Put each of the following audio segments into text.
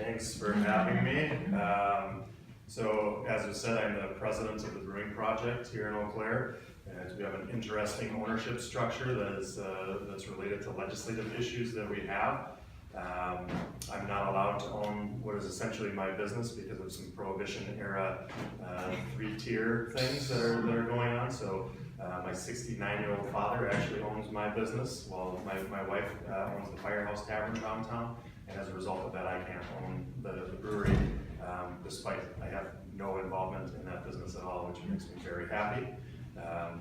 Thanks for having me. So, as you said, I'm the president of the Brewing Project here in Eau Claire, and we have an interesting ownership structure that is that's related to legislative issues that we have. I'm not allowed to own what is essentially my business because of some Prohibition-era three-tier things that are going on. So, my 69-year-old father actually owns my business, while my wife owns the Firehouse Tavern downtown. And as a result of that, I can't own the brewery, despite I have no involvement in that business at all, which makes me very happy.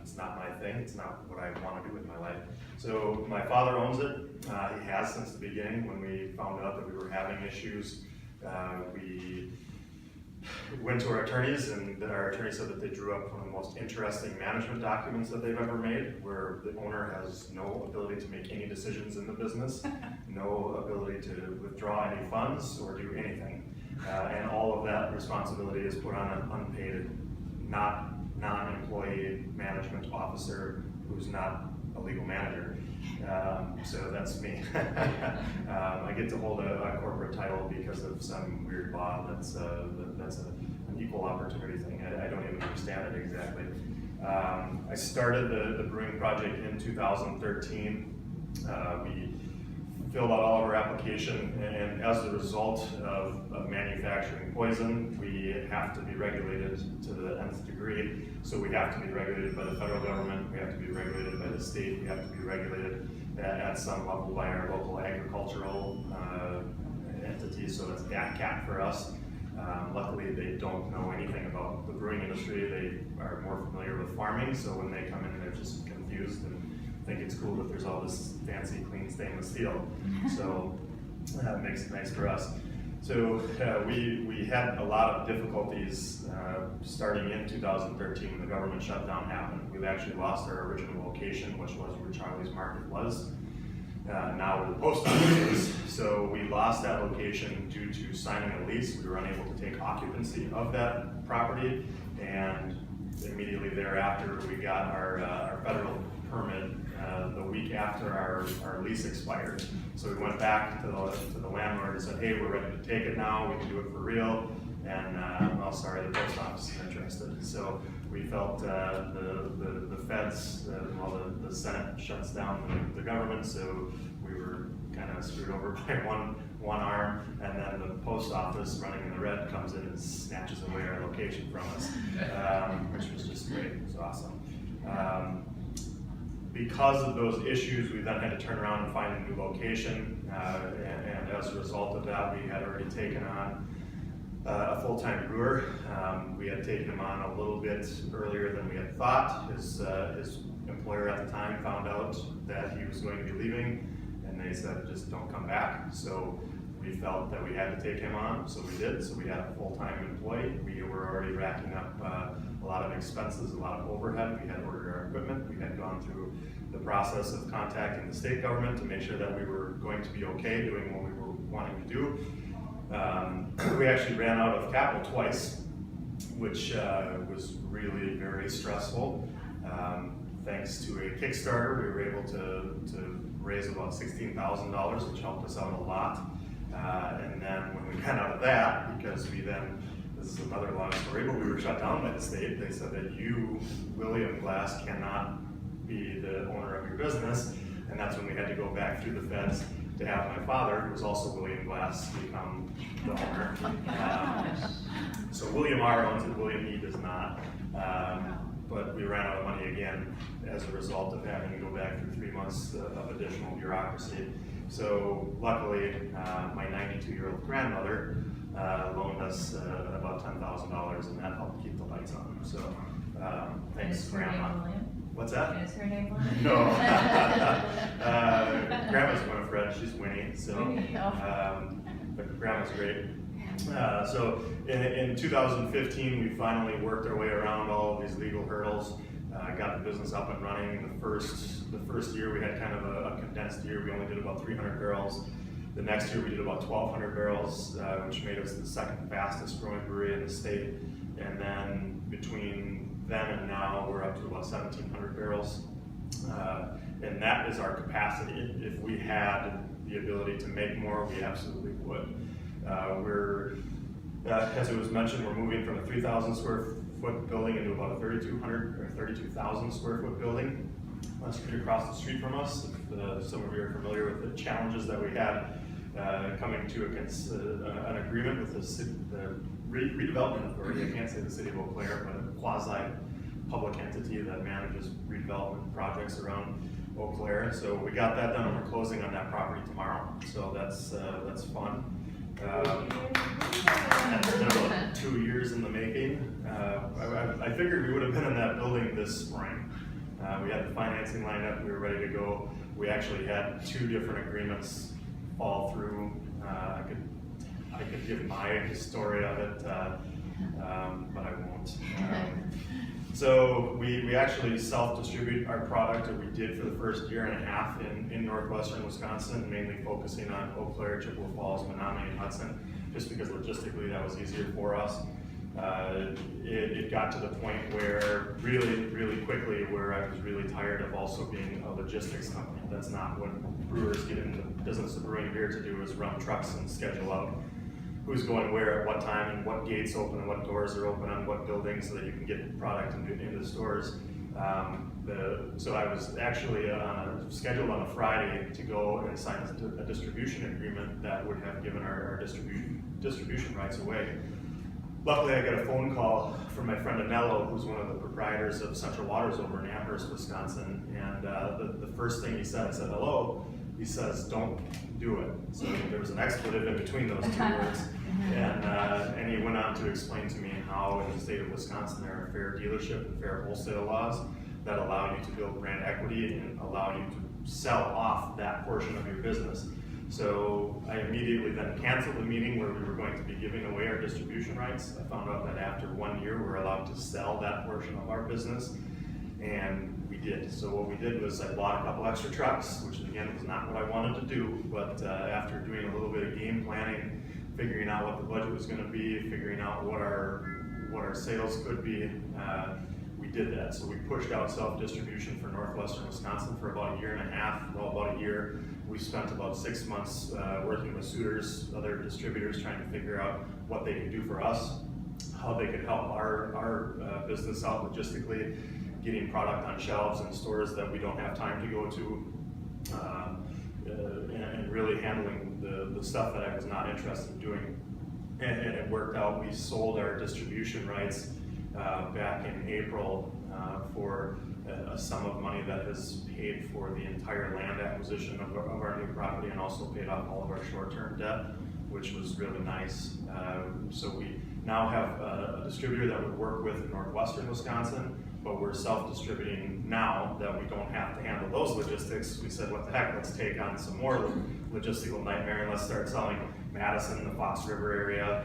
It's not my thing, it's not what I want to do with my life. So my father owns it. He has since the beginning. When we found out that we were having issues, we went to our attorneys, and our attorney said that they drew up one of the most interesting management documents that they've ever made, where the owner has no ability to make any decisions in the business, no ability to withdraw any funds or do anything. And all of that responsibility is put on an unpaid, non-employee management officer who's not a legal manager. So that's me. I get to hold a corporate title because of some weird law that's an equal opportunity thing. I don't even understand it exactly. I started the Brewing Project in 2013. We filled out all of our application, and as a result of manufacturing poison, we have to be regulated to the nth degree. So we have to be regulated by the federal government, we have to be regulated by the state, we have to be regulated at some level by our local agricultural entities, so that's ACCAT for us. Luckily, they don't know anything about the brewing industry. They are more familiar with farming, so when they come in, they're just confused and think it's cool that there's all this fancy, clean stainless steel. So that makes it nice for us. So we had a lot of difficulties starting in 2013 when the government shutdown happened. We've actually lost our original location, which was where Charlie's Market was. Now where the post office is. So we lost that location due to signing a lease. We were unable to take occupancy of that property, and immediately thereafter we got our federal permit the week after our lease expired. So we went back to the landlord and said, hey, we're ready to take it now, we can do it for real. And well, sorry, the post office is interested. So we felt the feds, well, the Senate shuts down the government, so we were kind of screwed over by one arm, and then the post office, running in the red, comes in and snatches away our location from us, which was just great. It was awesome. Because of those issues, we then had to turn around and find a new location, and as a result of that, we had already taken on a full-time brewer. We had taken him on a little bit earlier than we had thought. His employer at the time found out that he was going to be leaving, and they said, just don't come back. So we felt that we had to take him on, so we did. So we had a full-time employee. We were already racking up a lot of expenses, a lot of overhead. We had ordered our equipment. We had gone through the process of contacting the state government to make sure that we were going to be okay doing what we were wanting to do. We actually ran out of capital twice, which was really very stressful. Thanks to a Kickstarter, we were able to raise about $16,000, which helped us out a lot. And then when we ran out of that, because this is another long story, but we were shut down by the state. They said that you, William Glass, cannot be the owner of your business, and that's when we had to go back through the feds to have my father, who was also William Glass, become the owner. So William R. owns it, William E. does not. But we ran out of money again as a result of having to go back through 3 months of additional bureaucracy. So luckily, my 92-year-old grandmother loaned us about $10,000, and that helped keep the lights on. So thanks, Grandma. What's that? Is her name Lynn? No. Grandma's Winifred, she's Winnie, so, but Grandma's great. So in 2015, we finally worked our way around all of these legal hurdles, got the business up and running. The first year we had kind of a condensed year. We only did about 300 barrels. The next year we did about 1,200 barrels, which made us the second fastest growing brewery in the state. And then between then and now, we're up to about 1,700 barrels. And that is our capacity. If we had the ability to make more, we absolutely would. We're, as it was mentioned, we're moving from a 3,000 square foot building into about a 3,200 or 32,000 square foot building. That's pretty across the street from us. If some of you are familiar with the challenges that we had coming to an agreement with the redevelopment authority. I can't say the city of Eau Claire, but a quasi-public entity that manages redevelopment projects around Eau Claire. So we got that done, and we're closing on that property tomorrow. So that's fun. It's been about 2 years in the making. I figured we would have been in that building this spring. We had the financing lined up, we were ready to go. We actually had 2 different agreements fall through. I could give my story of it, but I won't. So we actually self-distribute our product, or we did for the first year and a half in northwestern Wisconsin, mainly focusing on Eau Claire, Chippewa Falls, Menominee, and Hudson, just because logistically that was easier for us. It got to the point where really quickly where I was really tired of also being a logistics company. That's not what brewers get into the business of brewing beer to do, is run trucks and schedule out who's going where at what time and what gates open and what doors are open on what buildings so that you can get product into the stores. So I was actually scheduled on a Friday to go and sign a distribution agreement that would have given our distribution rights away. Luckily, I got a phone call from my friend Anello, who's one of the proprietors of Central Waters over in Amherst, Wisconsin. And the first thing he said, I said, hello. He says, don't do it. So there was an expletive in between those 2 words. And he went on to explain to me how in the state of Wisconsin there are fair dealership and fair wholesale laws that allow you to build brand equity and allow you to sell off that portion of your business. So I immediately then canceled the meeting where we were going to be giving away our distribution rights. I found out that after 1 year we're allowed to sell that portion of our business, and we did. So what we did was I bought a couple extra trucks, which again was not what I wanted to do, but after doing a little bit of game planning, figuring out what the budget was going to be, figuring out what our sales could be, we did that. So we pushed out self-distribution for northwestern Wisconsin for about a year and a half. Well, about a year. We spent about 6 months working with suitors, other distributors, trying to figure out what they could do for us, how they could help our business out logistically, getting product on shelves in stores that we don't have time to go to, and really handling the stuff that I was not interested in doing. And it worked out. We sold our distribution rights back in April for a sum of money that has paid for the entire land acquisition of our new property and also paid off all of our short-term debt, which was really nice. So we now have a distributor that we work with in northwestern Wisconsin, but we're self-distributing now that we don't have to handle those logistics. We said, what the heck, let's take on some more logistical nightmare and let's start selling Madison, the Fox River area,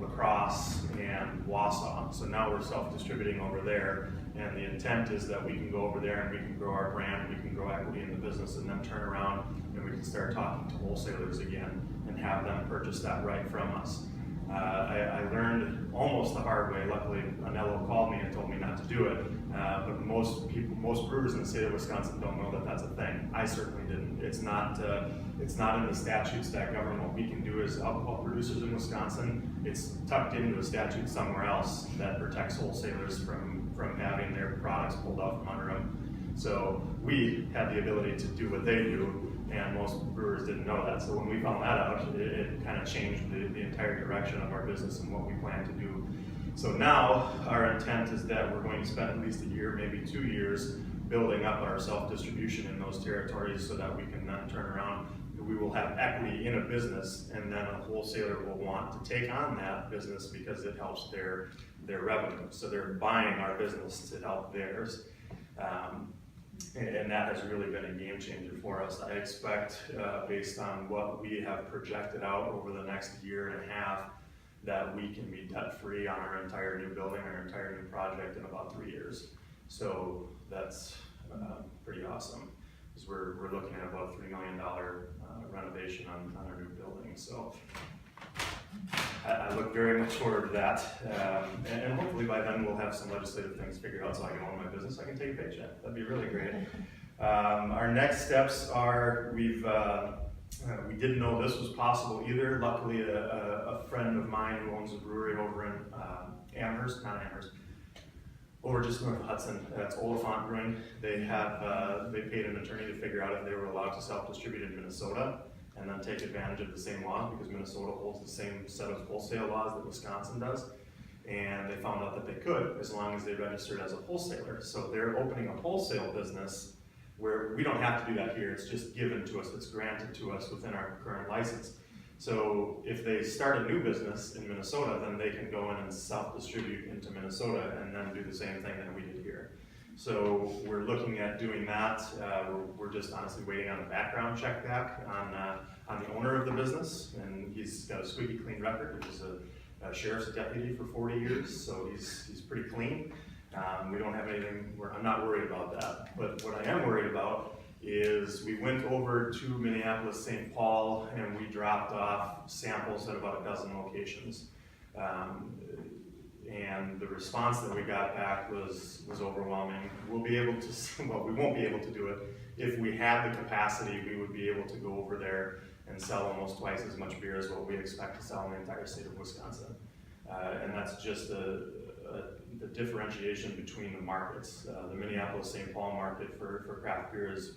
La Crosse, and Wausau. So now we're self-distributing over there, and the intent is that we can go over there and we can grow our brand, we can grow equity in the business, and then turn around and we can start talking to wholesalers again and have them purchase that right from us. I learned almost the hard way. Luckily, Anello called me and told me not to do it. But most brewers in the state of Wisconsin don't know that that's a thing. I certainly didn't. It's not in the statutes that govern what we can do as alcohol producers in Wisconsin. It's tucked into a statute somewhere else that protects wholesalers from having their products pulled out from under them. So we had the ability to do what they do, and most brewers didn't know that. So when we found that out, it kind of changed the entire direction of our business and what we plan to do. So now our intent is that we're going to spend at least a year, maybe 2 years, building up our self-distribution in those territories so that we can then turn around. We will have equity in a business, and then a wholesaler will want to take on that business because it helps their revenue. So they're buying our business to help theirs. And that has really been a game changer for us. I expect, based on what we have projected out over the next year and a half, that we can be debt-free on our entire new building, our entire new project in about 3 years. So that's pretty awesome, because we're looking at about a $3 million renovation on our new building. So I look very much forward to that, and hopefully by then we'll have some legislative things figured out so I can own my business, I can take a paycheck. That'd be really great. Our next steps are, we've We didn't know this was possible either. Luckily, a friend of mine who owns a brewery over in Amherst, not Amherst, over just north of Hudson, that's Oliphant Brewing. They paid an attorney to figure out if they were allowed to self-distribute in Minnesota and then take advantage of the same laws, because Minnesota holds the same set of wholesale laws that Wisconsin does. And they found out that they could, as long as they registered as a wholesaler. So they're opening a wholesale business where we don't have to do that here. It's just given to us, it's granted to us within our current license. So if they start a new business in Minnesota, then they can go in and self-distribute into Minnesota and then do the same thing that we did here. So we're looking at doing that. We're just honestly waiting on a background check back on the owner of the business, and he's got a squeaky clean record. He was a sheriff's deputy for 40 years, so he's pretty clean. We don't have anything, I'm not worried about that. But what I am worried about is we went over to Minneapolis, St. Paul, and we dropped off samples at about a dozen locations. And the response that we got back was overwhelming. We'll be able to, well, we won't be able to do it. If we had the capacity, we would be able to go over there and sell almost twice as much beer as what we expect to sell in the entire state of Wisconsin. And that's just the differentiation between the markets. The Minneapolis-St. Paul market for craft beer is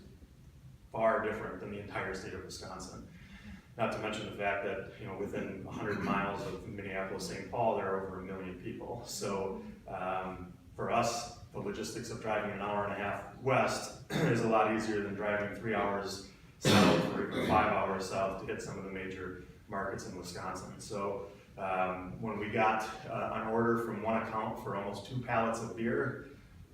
far different than the entire state of Wisconsin. Not to mention the fact that, you know, within 100 miles of Minneapolis-St. Paul, there are over 1 million people. So for us, the logistics of driving an hour and a half west is a lot easier than driving 3 hours south or even 5 hours south to hit some of the major markets in Wisconsin. So when we got an order from one account for almost 2 pallets of beer,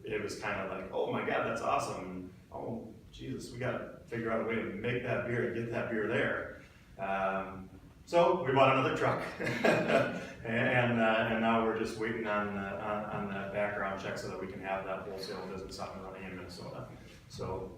it was kind of like, oh my God, that's awesome. And, oh, Jesus, we got to figure out a way to make that beer and get that beer there. So we bought another truck, and now we're just waiting on that background check so that we can have that wholesale business up and running in Minnesota. So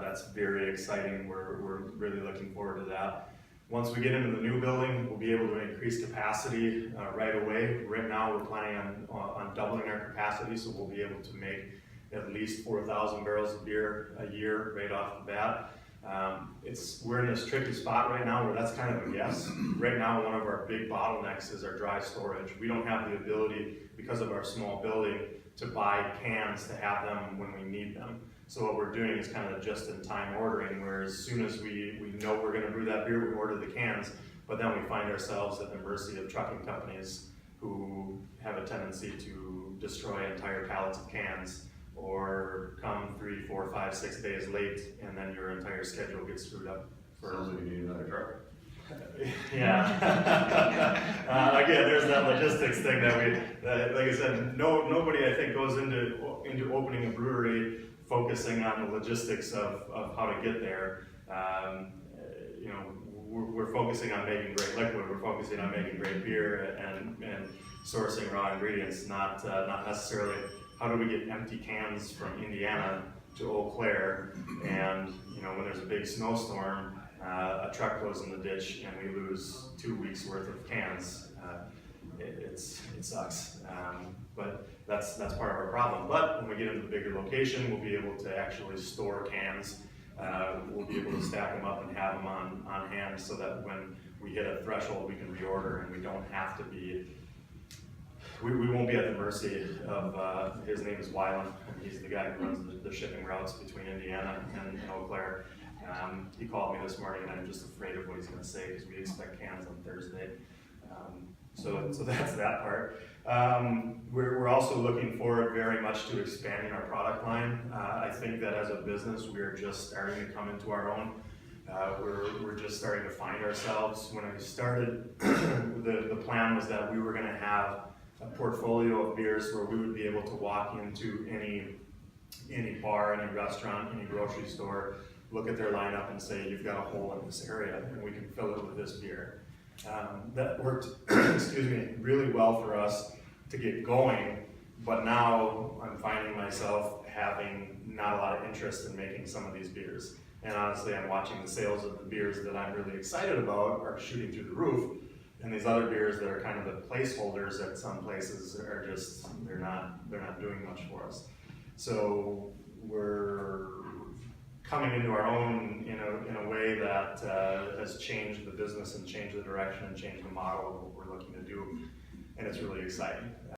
that's very exciting. We're really looking forward to that. Once we get into the new building, we'll be able to increase capacity right away. Right now, we're planning on doubling our capacity, so we'll be able to make at least 4,000 barrels of beer a year right off the bat. We're in this tricky spot right now where that's kind of a guess. Right now, one of our big bottlenecks is our dry storage. We don't have the ability, because of our small building, to buy cans to have them when we need them. So what we're doing is kind of just-in-time ordering, where as soon as we know we're going to brew that beer, we order the cans, but then we find ourselves at the mercy of trucking companies who have a tendency to destroy entire pallets of cans, or come 3, 4, 5, 6 days late, and then your entire schedule gets screwed up. Sounds like you need another truck. Yeah. Again, there's that logistics thing that like I said, nobody I think goes into opening a brewery focusing on the logistics of how to get there. You know, we're focusing on making great liquid. We're focusing on making great beer and sourcing raw ingredients, not necessarily how do we get empty cans from Indiana to Eau Claire, and you know, when there's a big snowstorm, a truck goes in the ditch and we lose 2 weeks worth of cans. It sucks, but that's part of our problem. But when we get into the bigger location, we'll be able to actually store cans. We'll be able to stack them up and have them on hand, so that when we hit a threshold, we can reorder, and we don't have to be. We won't be at the mercy of, his name is Wyland, and he's the guy who runs the shipping routes between Indiana and Eau Claire. He called me this morning, and I'm just afraid of what he's going to say, because we expect cans on Thursday. So that's that part. We're also looking forward very much to expanding our product line. I think that as a business, we're just starting to come into our own. We're just starting to find ourselves. When I started, the plan was that we were going to have a portfolio of beers where we would be able to walk into any bar, any restaurant, any grocery store, look at their lineup and say, you've got a hole in this area and we can fill it with this beer. That worked, excuse me, really well for us to get going, but now I'm finding myself having not a lot of interest in making some of these beers. And honestly, I'm watching the sales of the beers that I'm really excited about are shooting through the roof. And these other beers that are kind of the placeholders at some places are just, they're not doing much for us. So we're coming into our own in a way that has changed the business and changed the direction and changed the model of what we're looking to do, and it's really exciting.